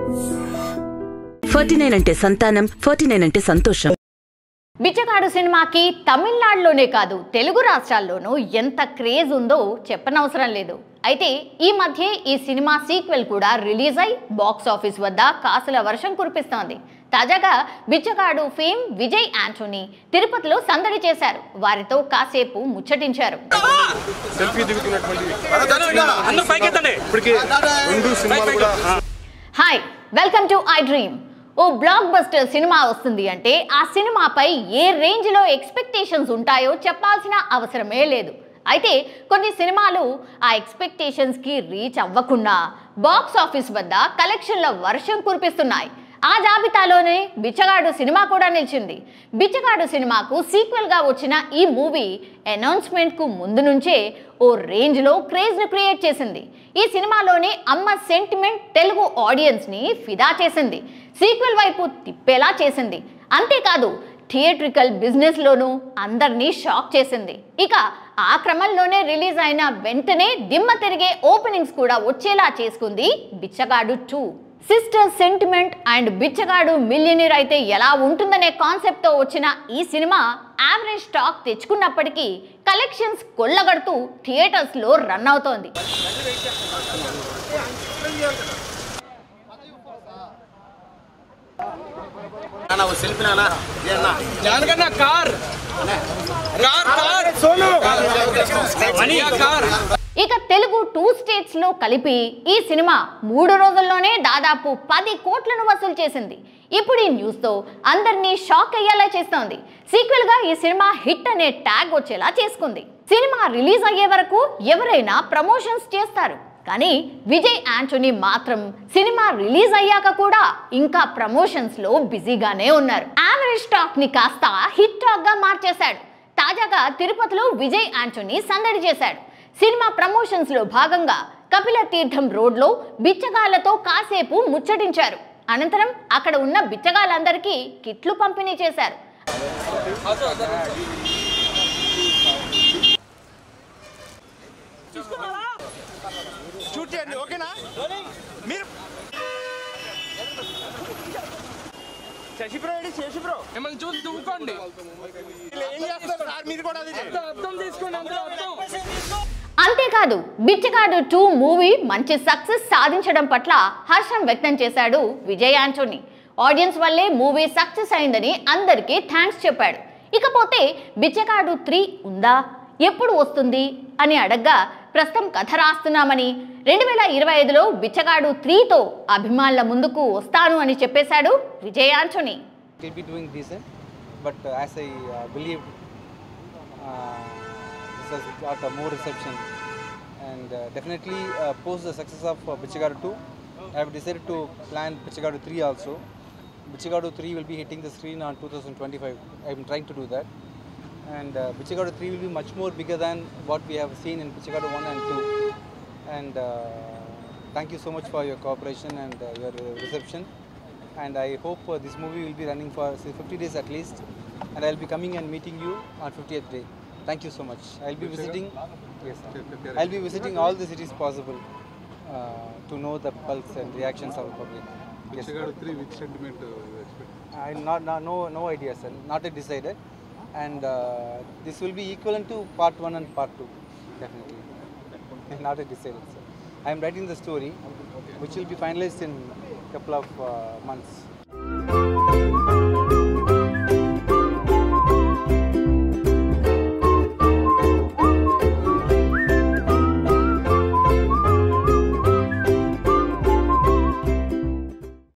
49 అంటే సంతానం, 49 అంటే సంతోషం. బిచ్చగాడు సినిమాకి తమిళనాడులోనే కాదు తెలుగు రాష్ట్రాల్లోనూ ఎంత క్రేజ్ ఉందో చెప్పనవసరం లేదు. అయితే ఈ మధ్య ఈ సినిమా సీక్వెల్ కూడా రిలీజ్ అయి బాక్స్ ఆఫీస్ వద్ద కాసుల వర్షం కురిపిస్తోంది. తాజాగా బిచ్చగాడు ఫేమ్ విజయ్ యాంటోనీ తిరుపతిలో సందడి చేశారు. వారితో కాసేపు ముచ్చటించారు. Hi, welcome to I dream. ఓ బ్లాక్ బస్టర్ సినిమా వస్తుంది అంటే ఆ సినిమాపై ఏ రేంజ్లో ఎక్స్పెక్టేషన్స్ ఉంటాయో చెప్పాల్సిన అవసరమే లేదు. అయితే కొన్ని సినిమాలు ఆ ఎక్స్పెక్టేషన్స్కి రీచ్ అవ్వకుండా బాక్స్ ఆఫీస్ వద్ద కలెక్షన్ల వర్షం కురిపిస్తున్నాయి. ఆ జాబితాలోనే బిచ్చగాడు సినిమా కూడా నిలిచింది. బిచ్చగాడు సినిమాకు సీక్వెల్గా వచ్చిన ఈ మూవీ అనౌన్స్మెంట్కు ముందు నుంచే ఓ రేంజ్లో క్రేజ్ను క్రియేట్ చేసింది. ఈ సినిమాలోని అమ్మ సెంటిమెంట్ తెలుగు ఆడియన్స్ని ఫిదా చేసింది, సీక్వెల్ వైపు తిప్పేలా చేసింది. అంతేకాదు థియేట్రికల్ బిజినెస్లోనూ అందరినీ షాక్ చేసింది. ఇక ఆ క్రమంలోనే రిలీజ్ అయిన వెంటనే దిమ్మ తిరిగే ఓపెనింగ్స్ కూడా వచ్చేలా చేసుకుంది బిచ్చగాడు 2. Sister sentiment and Bichagadu millionaire అయితే ఎలా ఉంటుందనే కాన్సెప్ట్తో వచ్చిన ఈ సినిమా యావరేజ్ స్టాక్ తెచ్చుకున్నప్పటికీ కలెక్షన్స్ కొల్లగడుతూ థియేటర్స్లో రన్ అవుతోంది. ఇక తెలుగు 2 స్టేట్స్ లో కలిపి ఈ సినిమా 3 రోజుల్లోనే దాదాపు 10 కోట్లను వసూలు చేసింది. ఇప్పుడు ఈ న్యూస్ తో అందరినీ షాక్ అయ్యేలా చేస్తోంది. సీక్వెల్ గా ఈ సినిమా హిట్ అనే ట్యాగ్ వచ్చేలా చేసుకుంది. సినిమా రిలీజ్ అయ్యే వరకు ఎవరైనా ప్రమోషన్స్ చేస్తారు, కానీ విజయ్ యాంటోనీ మాత్రం సినిమా రిలీజ్ అయ్యాక కూడా ఇంకా ప్రమోషన్స్ లో బిజీగానే ఉన్నారు. యావరేజ్ స్టాక్ ని కాస్త హిట్ టాక్ గా మార్చేశాడు. తాజాగా తిరుపతిలో విజయ్ యాంటోనీ సందడి చేశాడు. సినిమా ప్రమోషన్స్ లో భాగంగా కపిల తీర్థం రోడ్ లో బిచ్చగాళ్లతో కాసేపు ముచ్చటించారు. అనంతరం అక్కడ ఉన్న బిచ్చగాళ్ళందరికీ కిట్లు పంపిణీ చేశారు. అంతేకాదు బిచ్చగాడు 2 మూవీ మంచి సక్సెస్ సాధించడం పట్ల హర్షం వ్యక్తం చేశాడు విజయ్ యాంటోనీ. ఆడియన్స్ వల్లే మూవీ సక్సెస్ అయిందని అందరికీ థ్యాంక్స్ చెప్పాడు. ఇకపోతే బిచ్చగాడు 3 ఉందా, ఎప్పుడు వస్తుంది అని అడగ్గా ప్రస్తుతం కథ రాస్తున్నామని 2025లో బిచ్చగాడు 3తో అభిమానుల ముందుకు వస్తాను అని చెప్పేశాడు Vijay Anthony. Will be doing decent, but as I believe this has got more reception, and definitely post the success of Bichagadu 2, I have decided to plan Bichagadu 3 also. Bichagadu 3 will be hitting the screen on 2025. I am trying to do that, and Bichagadu 3 will be much more bigger than what we have seen in Bichagadu 1 and 2. And thank you so much for your cooperation and your reception. And I hope this movie will be running for 50 days at least, and I will be coming and meeting you on 50th day. Thank you so much. I will be visiting. Yes, sir. I will be visiting all the cities possible to know the pulse and reactions of the public. Yes. 3 which sentiment you expect? I no idea, sir. Not yet decided, and this will be equivalent to part 1 and part 2, definitely. Not yet decided, sir. I am writing the story, which will be finalized in couple of months.